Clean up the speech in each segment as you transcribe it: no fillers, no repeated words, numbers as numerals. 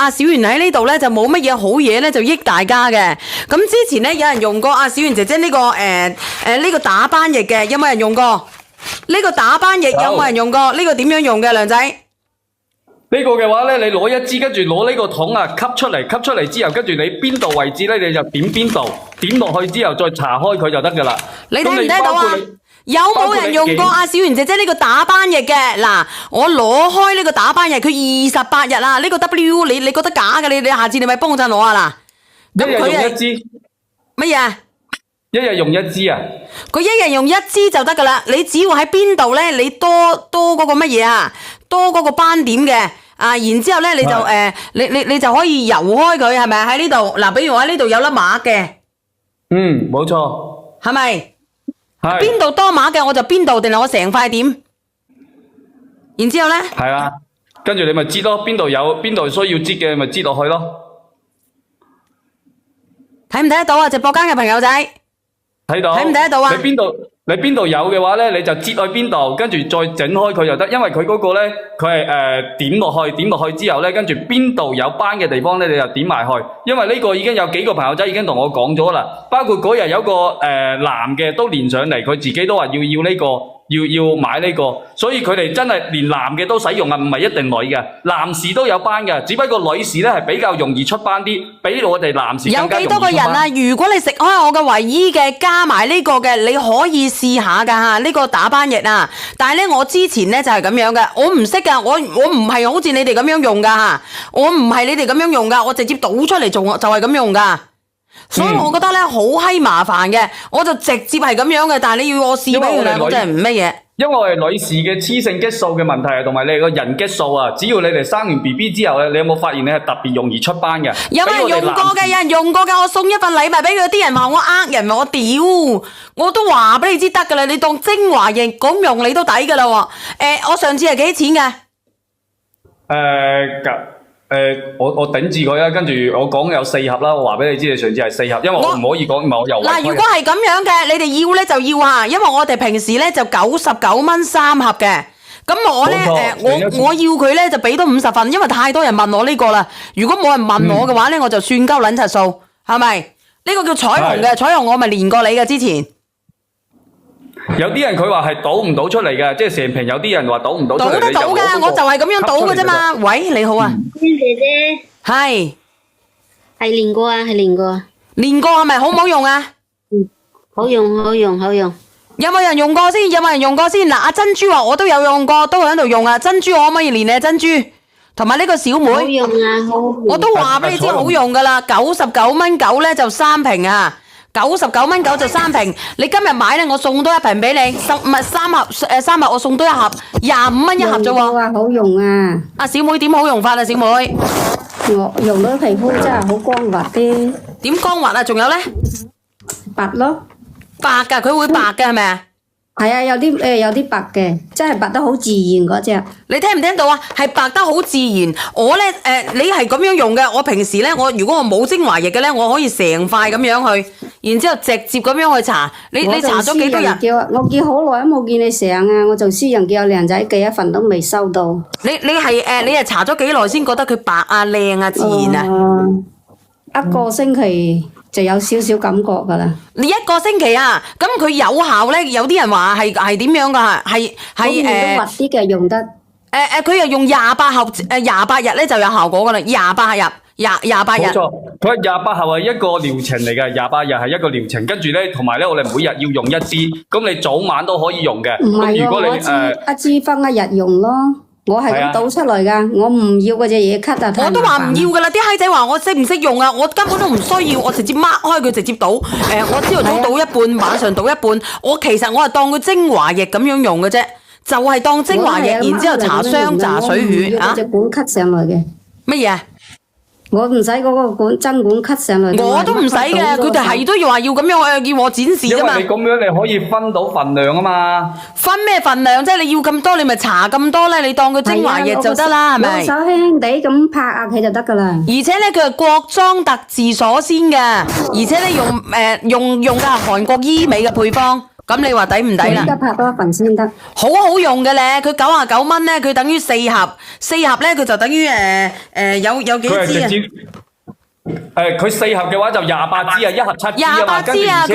阿小圓喺呢度咧就冇乜嘢好嘢咧就益大家嘅。咁之前咧有人用過阿小圓姐姐呢個呢個打斑液嘅，有冇人用過？呢個打斑液有冇人用過？呢個點樣用嘅，梁仔？呢個嘅話咧，你攞一支，跟住攞呢個桶啊，吸出嚟之後，跟住你邊度位置咧，你就點邊度，點落去之後再搽開佢就得噶啦。你睇唔睇到啊？有冇人用過阿小圓姐姐呢個打斑液嘅？嗱，我攞開呢個打斑液，佢28日啊！呢個 W 你覺得假嘅？你下次你咪幫我攞啊嗱。一日用一支。乜嘢？一日用一支啊？佢一日用一支就得噶啦。你只要喺邊度咧，你多嗰個乜嘢啊？多嗰個斑點嘅啊，然之後咧你就你就可以游開佢，係咪喺呢度？嗱，比如我喺呢度有粒馬嘅。冇錯。係咪？係。邊度多馬嘅我就邊度，定係我成塊點？然之後咧？係啊，跟住你咪擠咯，邊度需要擠嘅咪擠落去咯。睇唔睇得到啊？直播間嘅朋友仔？睇到。睇唔睇得到啊？你邊度有嘅話咧，你就擠去邊度，跟住再整開佢就得。因為佢嗰個咧，佢係點落去之後咧，跟住邊度有斑嘅地方咧，你就點埋去。因為呢個已經有幾個朋友仔已經同我講咗啦，包括嗰日有個男嘅都連上嚟，佢自己都話要呢個。要買呢個，所以佢哋真係連男嘅都使用啊，唔係一定女嘅，男士都有斑嘅，只不過女士咧係比較容易出斑啲，比我哋男士更加容易出斑。有幾多個人啊？如果你食開我嘅維 E 嘅，加埋呢個嘅，你可以試下㗎嚇，呢個打斑液啊！但係咧，我之前咧就係咁樣嘅，我唔識㗎，我唔係好似你哋咁樣用㗎嚇，我唔係你哋咁樣用㗎，我直接倒出嚟做就係咁用㗎。所以我覺得咧好閪麻煩嘅，我就直接係咁樣嘅。但係你要我試俾佢咧，我真係唔乜嘢。因為我係女士嘅雌性激素嘅問題，同埋你個人激素啊，只要你哋生完 BB 之後咧，你有冇發現你係特別容易出斑嘅？有冇人用過嘅？有人用過㗎。我送一份禮物俾佢，啲人話我呃人，我屌，我都話俾你知得㗎啦。你當精華液咁用你都抵㗎啦喎。我上次係幾錢㗎？我頂住佢啦，跟住我講有4盒啦，我話俾你知，你上次係4盒，因為我唔可以講，唔係我又違規。嗱，如果係咁樣嘅，你哋要咧就要啊，因為我哋平時咧就99蚊3盒嘅，咁我咧我要佢咧就俾多50份，因為太多人問我呢個啦。如果冇人問我嘅話咧，我就算鳩撚柒數，係咪？呢個叫彩虹嘅，彩虹我咪連過你嘅之前。有啲人佢話係倒唔到出嚟嘅，即係成瓶有啲人話倒唔到出嚟。倒得到㗎，我就係咁樣倒嘅啫嘛。喂，你好啊，姐姐，係練過啊，係練過啊。練過係咪好唔好用啊？好用，好用，好用。有冇人用過先？有冇人用過先？嗱，阿珍珠話我都有用過，都喺度用啊。珍珠，我可唔可以練你啊？珍珠，同埋呢個小妹。好用啊，好用。我都話俾你知好用㗎啦，99蚊9咧就3瓶啊。99蚊9就3瓶，你今日買咧，我送多1瓶俾你，唔係3盒我送多1盒，25蚊1盒啫喎。好用啊！阿小妹點好用法啊？小妹，我用到皮膚真係好光滑啲。點光滑啊？仲有咧？白咯。白㗎，佢會白㗎係咪啊？係啊，有啲白嘅，真係白得好自然嗰隻。你聽唔聽到啊？係白得好自然。我咧你係咁樣用嘅。我平時咧，如果我冇精華液嘅咧，我可以成塊咁樣去，然之後直接咁樣去搽。你搽咗幾多日？我叫好耐都冇見你上啊！我做私人叫靚仔寄一份都未收到。你係搽咗幾耐先覺得佢白啊、靚啊、自然啊？一個星期。就有少少感覺㗎啦。你1個星期啊，咁佢有效咧？有啲人話係點樣㗎？係都滑啲嘅用得。佢又用28盒28日咧就有效果㗎啦，28日。冇錯，佢28盒係一個療程嚟嘅，28日係一個療程，跟住咧同埋咧我哋每日要用1支，咁你早晚都可以用嘅。唔係喎，我一支分一日用咯。我係咁倒出嚟噶，我唔要嗰隻嘢咳啊！我都話唔要噶啦，啲閪仔話我識唔識用啊？我根本都唔需要，我直接擘開佢直接倒。我朝頭早倒一半，晚上倒一半。其實我係當佢精華液咁樣用嘅啫，就係當精華液，然之後搽雙炸水血啊！隻管咳上來嘅乜嘢？我唔使嗰個針管咳上來。我都唔使嘅，佢哋係都要話要咁樣叫我展示啫嘛。因為你咁樣你可以分到份量啊嘛。分咩份量啫？你要咁多，你咪搽咁多咧。你當佢精華液就得啦，係咪？手輕輕地咁拍下佢就得噶啦。而且咧，佢係國裝特自所先嘅，而且咧用嘅係韓國醫美嘅配方。咁你話抵唔抵啦？而家拍多一份先得。好好用嘅咧，佢99蚊咧，佢等於4盒，4盒咧佢就等於有幾支啊？佢4盒嘅話就28支啊，一盒7支啊嘛， 28支啊，佢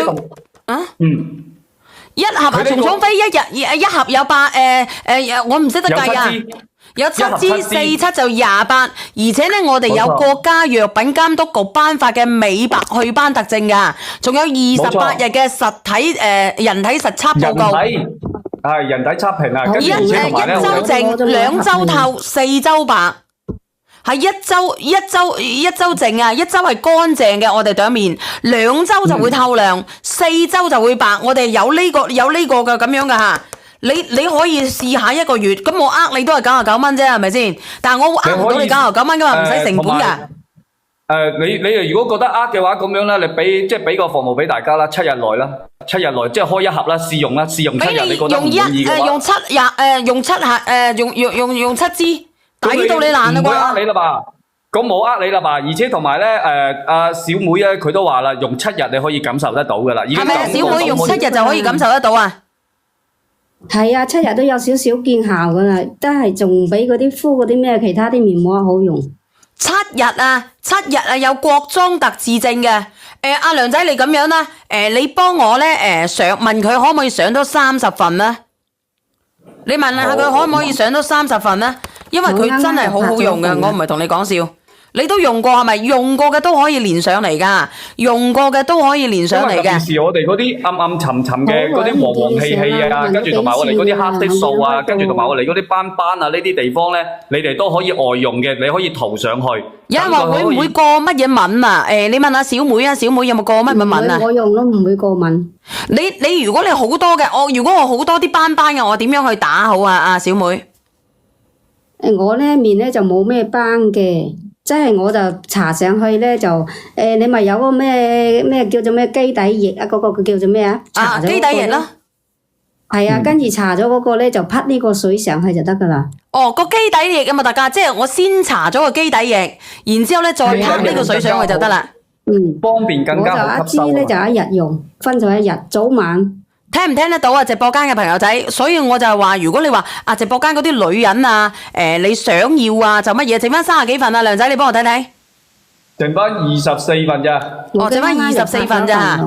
一盒啊，蟲蟲飛一盒有我唔識得計啊。有7支，4、7就28，而且咧我哋有國家藥品監督局頒發嘅美白祛斑特證噶，仲有28日嘅實體人體實測報告。人體測評啊，跟住一周淨，2周透，4周白，係一周淨啊，一周係乾淨嘅，我哋對面2周就會透亮，4周就會白，我哋有呢個嘅咁樣噶吓。你可以試下1個月，咁我你都係99蚊啫，係咪先？但係我唔到你99蚊噶嘛，唔使成本噶。你如果覺得嘅話，咁樣啦，你俾個服務俾大家啦，7日內啦，7日內即係開1盒啦，試用啦，試用7日，你覺得唔滿意嘅話，用7支，抵到你爛啦啩？唔會呃你啦吧？咁冇呃你啦吧？而且同埋咧，阿小妹咧，佢都話啦，用7日你可以感受得到噶啦。係咪小妹用7日就可以感受得到啊？係啊，7日都有少少見效噶啦，都係仲比嗰啲敷嗰啲咩其他啲面膜好用。7日有國裝特自證嘅。阿梁仔你咁樣啦，你幫我咧問佢可唔可以上多30份咧？你問下佢可唔可以上多30份咧？因為佢真係好好用嘅，我唔係同你講笑。你都用過係咪？用過嘅都可以連上嚟噶，用過嘅都可以連上嚟嘅。平時我哋嗰啲暗暗沉沉嘅嗰啲黃黃氣氣啊，跟住同埋我哋嗰啲黑色素啊，跟住同埋我哋嗰啲斑斑啊呢啲地方咧，你哋都可以外用嘅，你可以塗上去。有人話會唔會過乜嘢敏啊？你問下小妹啊，小妹有冇過乜敏啊？我用都唔會過敏。你如果你好多嘅，如果我好多啲斑斑嘅，我點樣去打好啊？阿小妹，我呢面咧就冇咩斑嘅。即係我就搽上去咧就你咪有個咩叫做咩基底液啊？嗰個叫做咩啊？基底液咯。係啊，跟住搽咗嗰個咧就匹呢個水上去就得噶啦。哦，個基底液啊嘛，大家即係我先搽咗個基底液，然之後咧再匹呢個水上去就得啦。方便更加好吸收。我就一支咧就1日用，分咗1日，早晚。聽唔聽得到啊？直播間嘅朋友仔，所以我就係話，如果你話直播間嗰啲女人啊，你想要啊，就乜嘢？剩翻30幾份啊，梁仔你幫我睇睇。剩翻24份咋？剩翻24份咋。